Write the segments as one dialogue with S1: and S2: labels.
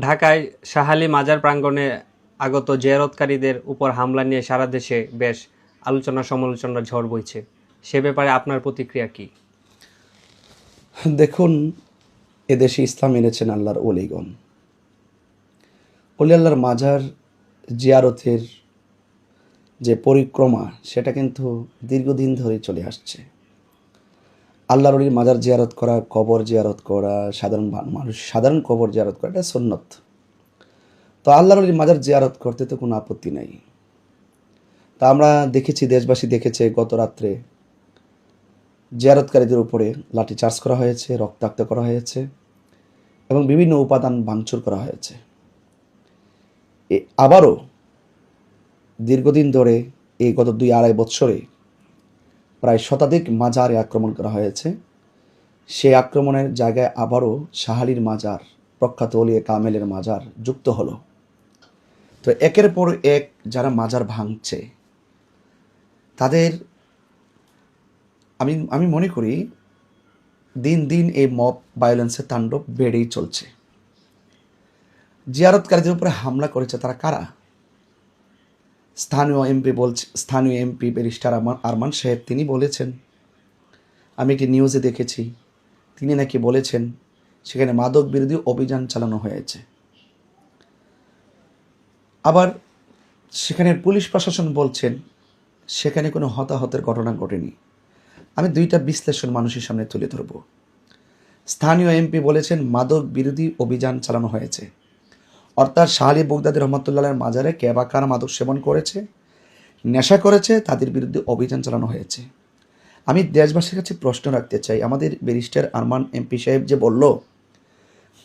S1: ঢাকায় শাহ আলী মাজার প্রাঙ্গণে আগত জিয়ারতকারীদের উপর হামলা নিয়ে সারা দেশে বেশ আলোচনা-সমালোচনার ঝড় বইছে। সে ব্যাপারে আপনার প্রতিক্রিয়া কি?
S2: দেখুন, এদেশে ইসলাম এনেছেন আল্লাহর অলিগণ। অলি আল্লাহর মাজার জিয়ারতের যে পরিক্রমা, সেটা কিন্তু দীর্ঘদিন ধরেই চলে আসছে। আল্লাহর অলির মাজার জিয়ারত করা, কবর জিয়ারত করা, সাধারণ কবর জিয়ারত করা, এটা সুন্নত। তো আল্লাহর অলির মাজার জিয়ারত করতে তো কোনো আপত্তি নাই। তা আমরা দেখেছি, দেশবাসী দেখেছে, গত রাত্রে জিয়ারতকারীদের উপরে লাঠিচার্জ করা হয়েছে, রক্তাক্ত করা হয়েছে এবং বিভিন্ন উপাদান ভাঙচুর করা হয়েছে। আবারও দীর্ঘদিন ধরে এই গত 2-2.5 বছরে প্রায় শতাধিক মাজারে আক্রমণ করা হয়েছে। সেই আক্রমণের জায়গায় আবারও শাহ আলীর মাজার, প্রখ্যাত অলিয়ে কামেলের মাজার যুক্ত হলো। তো একের পর এক যারা মাজার ভাঙছে, তাদের আমি মনে করি দিন দিন এই মব ভায়োলেন্সের তাণ্ডব বেড়েই চলছে। জিয়ারতকারীদের উপরে হামলা করেছে তারা কারা? স্থানীয় এমপি ব্যারিস্টার আরমান সাহেব তিনি বলেছেন, আমি একটি নিউজে দেখেছি, তিনি নাকি বলেছেন সেখানে মাদক বিরোধী অভিযান চালানো হয়েছে। আবার সেখানে পুলিশ প্রশাসন বলছেন সেখানে কোনো হতাহতের ঘটনা ঘটেনি। আমি দুইটা বিশ্লেষণ মানুষের সামনে তুলে ধরব। স্থানীয় এমপি বলেছেন মাদক বিরোধী অভিযান চালানো হয়েছে, অর্থাৎ শাহ আলী বগদাদী রহমতুল্লাহের মাজারে কে বা কারা মাদক সেবন করেছে, নেশা করেছে, তাদের বিরুদ্ধে অভিযান চালানো হয়েছে। আমি দেশবাসীর কাছে প্রশ্ন রাখতে চাই, আমাদের ব্যারিস্টার আরমান এমপি সাহেব যে বলল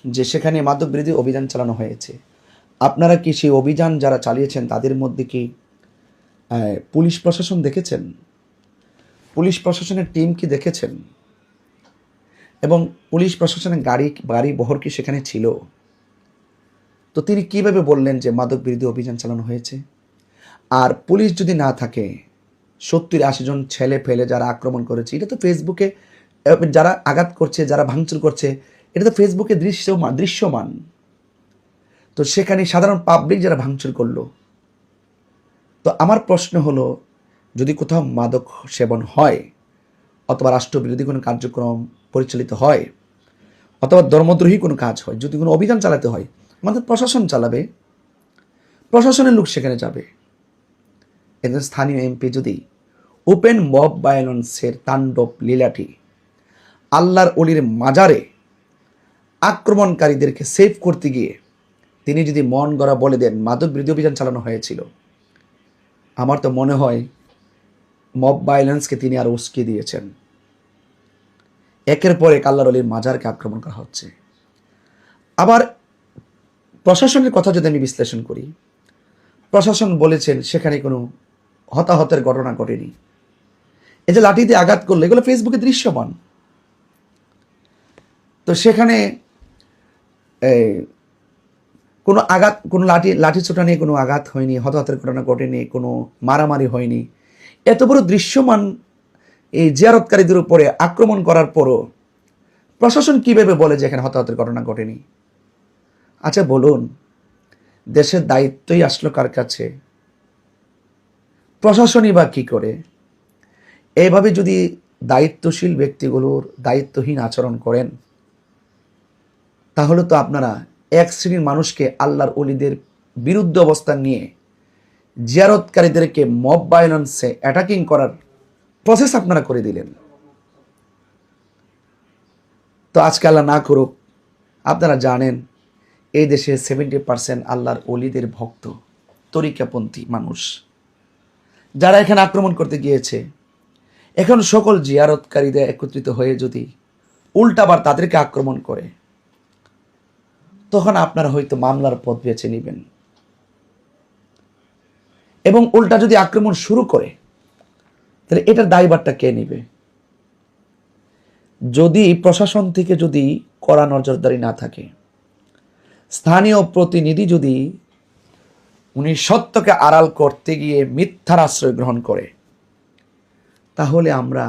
S2: যে সেখানে মাদক বিরোধী অভিযান চালানো হয়েছে, আপনারা কি সেই অভিযান যারা চালিয়েছেন তাদের মধ্যে কি পুলিশ প্রশাসন দেখেছেন? পুলিশ প্রশাসনের টিম কি দেখেছেন? এবং পুলিশ প্রশাসনের গাড়ি বহর কি সেখানে ছিল? তো তিনি কিভাবে বললেন যে মাদক বিরোধী অভিযান চালানো হয়েছে? আর পুলিশ যদি না থাকে, 70-80 জন ছেলে ফেলে যারা আক্রমণ করেছে, এটা তো ফেসবুকে যারা আঘাত করছে, যারা ভাঙচুর করছে, এটা তো ফেসবুকে দৃশ্যমান। তো সেখানে সাধারণ পাবলিক যারা ভাঙচুর করলো, তো আমার প্রশ্ন হলো, যদি কোথাও মাদক সেবন হয় অথবা রাষ্ট্রবিরোধী কোনো কার্যক্রম পরিচালিত হয় অথবা ধর্মদ্রোহী কোনো কাজ হয়, যদি কোনো অভিযান চালাতে হয়, আমাদের প্রশাসন চালাবে, প্রশাসনের লোক সেখানে যাবে। একজন স্থানীয় এমপি যদি ওপেন মব ভায়োলেন্সের তাণ্ডব লীলাটি আল্লাহর অলির মাজারে আক্রমণকারীদেরকে সেভ করতে গিয়ে তিনি যদি মন গড়া বলে দেন মাদক বিরোধী অভিযান চালানো হয়েছিল, আমার তো মনে হয় মব ভায়োলেন্সকে তিনি আরো উস্কিয়ে দিয়েছেন। একের পর এক আল্লাহর অলির মাজারকে আক্রমণ করা হচ্ছে। আবার প্রশাসনের কথা যদি আমি বিশ্লেষণ করি, প্রশাসন বলেছেন সেখানে কোনো হতাহতের ঘটনা ঘটেনি। এই যে লাঠিতে আঘাত করলো, এগুলো ফেসবুকে দৃশ্যমান। তো সেখানে কোনো আঘাত, কোনো লাঠি ছোটা নিয়ে কোনো আঘাত হয়নি, হতাহতের ঘটনা ঘটেনি, কোনো মারামারি হয়নি। এত বড় দৃশ্যমান এই জিয়ারতকারীদের উপরে আক্রমণ করার পরও প্রশাসন কিভাবে বলে যে এখানে হতাহতের ঘটনা ঘটেনি? আচ্ছা বলুন, দেশের দায়িত্বই আসলো কার কাছে? প্রশাসনই বা কি করে? এইভাবে যদি দায়িত্বশীল ব্যক্তিগুলোর দায়িত্বহীন আচরণ করেন, তাহলে তো আপনারা এক শ্রেণীর মানুষকে আল্লাহর ওলিদের বিরুদ্ধে অবস্থান নিয়ে জিয়ারতকারীদেরকে মব ভায়োলেন্সে অ্যাটাকিং করার প্রসেস আপনারা করে দিলেন। তো আজকে আল্লাহ না করুক, আপনারা জানেন এই দেশে 70% আল্লাহর ওলিদের ভক্ত, তরিকাপন্থী মানুষ, যারা এখানে আক্রমণ করতে গিয়েছে। এখন সকল জিয়ারতকারীদের একত্রিত হয়ে যদি উল্টাবার তাদেরকে আক্রমণ করে, তখন আপনারা হয়তো মামলার পথ বেছে নেবেন। এবং উল্টা যদি আক্রমণ শুরু করে, তাহলে এটার দায়ভারটা কে নেবে? যদি প্রশাসন থেকে যদি কড়া নজরদারি না থাকে, স্থানীয় প্রতিনিধি যদি উনি সত্যকে আড়াল করতে গিয়ে মিথ্যার আশ্রয় গ্রহণ করে, তাহলে আমরা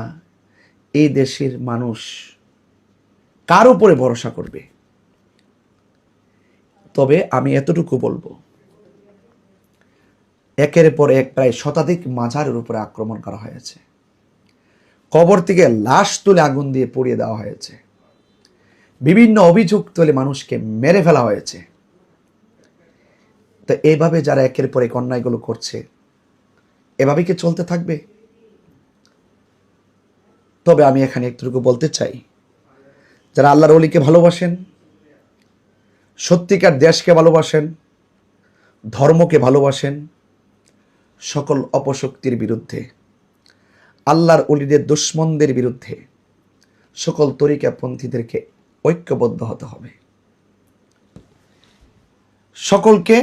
S2: এই দেশের মানুষ কার উপরে ভরসা করবে? তবে আমি এতটুকু বলবো, একের পর এক প্রায় শতাধিক মাজারের উপরে আক্রমণ করা হয়েছে, কবর থেকে লাশ তুলে আগুন দিয়ে পুড়িয়ে দেওয়া হয়েছে, বিভিন্ন অভিযোগ তুলে মানুষকে মেরে ফেলা হয়েছে। তো এইভাবে যারা একের পর এক অন্যায়গুলো করছে, এভাবে কি চলতে থাকবে? তবে আমি এখানে একটুকু বলতে চাই, যারা আল্লাহর ওলিকে ভালোবাসেন, সত্যিকার দেশকে ভালোবাসেন, ধর্মকে ভালোবাসেন, সকল অপশক্তির বিরুদ্ধে, আল্লাহর ওলিদের দুশ্মনদের বিরুদ্ধে সকল তরিকাপন্থীদেরকে ঐক্যবদ্ধ হতে হবে। সকলকে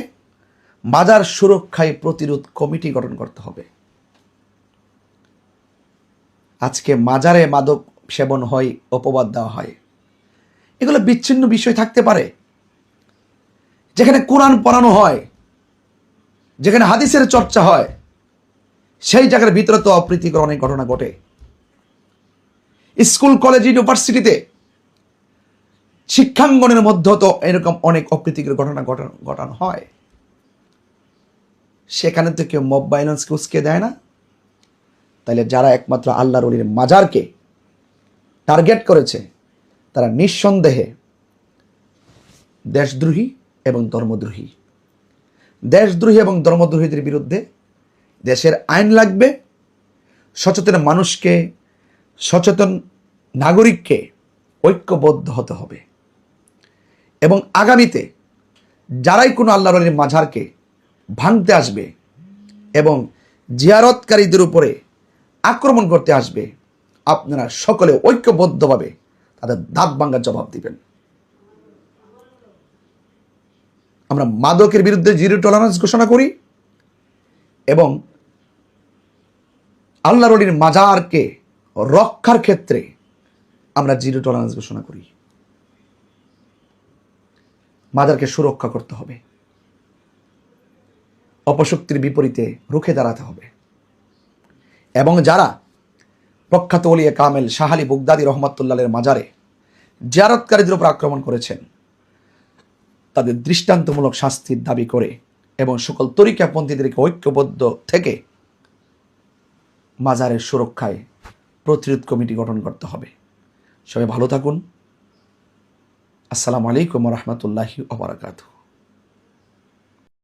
S2: মাজার সুরক্ষায় প্রতিরোধ কমিটি গঠন করতে হবে। আজকে মাজারে মাদক সেবন হয়, অপবাদ দেওয়া হয়, এগুলো বিচ্ছিন্ন বিষয় থাকতে পারে। যেখানে কোরআন পড়ানো হয়, যেখানে হাদিসের চর্চা হয়, সেই জায়গার ভিতরে তো অপ্রীতিকর অনেক ঘটনা ঘটে। স্কুল, কলেজ, ইউনিভার্সিটিতে, শিক্ষাঙ্গনের মধ্যে তো এরকম অনেক অপ্রীতিকর ঘটনা ঘটানো হয়। সেখানে তো কেউ মব ভায়োলেন্সকে উস্কে দেয় না। তাহলে যারা একমাত্র আল্লাহর ওলির মাজারকে টার্গেট করেছে, তারা নিঃসন্দেহে দেশদ্রোহী এবং ধর্মদ্রোহী। দেশদ্রোহী এবং ধর্মদ্রোহীদের বিরুদ্ধে দেশের আইন লাগবে। সচেতন মানুষকে, সচেতন নাগরিককে ঐক্যবদ্ধ হতে হবে। এবং আগামীতে যারাই কোনো আল্লাহর ওলির মাজারকে ভাঙতে আসবে এবং জিয়ারতকারীদের উপরে আক্রমণ করতে আসবে, আপনারা সকলে ঐক্যবদ্ধভাবে তাদের দাঁত ভাঙার জবাব দিবেন। আমরা মাদকের বিরুদ্ধে জিরো টলারেন্স ঘোষণা করি এবং আল্লাহর ওলির মাজারকে রক্ষার ক্ষেত্রে আমরা জিরো টলারেন্স ঘোষণা করি। মাজারকে সুরক্ষা করতে হবে, অপশক্তির বিপরীতে রুখে দাঁড়াতে হবে। এবং যারা প্রখ্যাত ওলিয়ে কামেল শাহ আলী বুগদাদি রহমাতুল্লাহের মাজারে জিয়ারতকারীদের উপর আক্রমণ করেছেন, তাদের দৃষ্টান্তমূলক শাস্তির দাবি করে এবং সকল তরিকাপন্থীদেরকে ঐক্যবদ্ধ থেকে মাজারের সুরক্ষায় প্রতিরোধ কমিটি গঠন করতে হবে। সবাই ভালো থাকুন। আসসালামু আলাইকুম ওয়া রাহমাতুল্লাহি ওয়া বারাকাতুহু।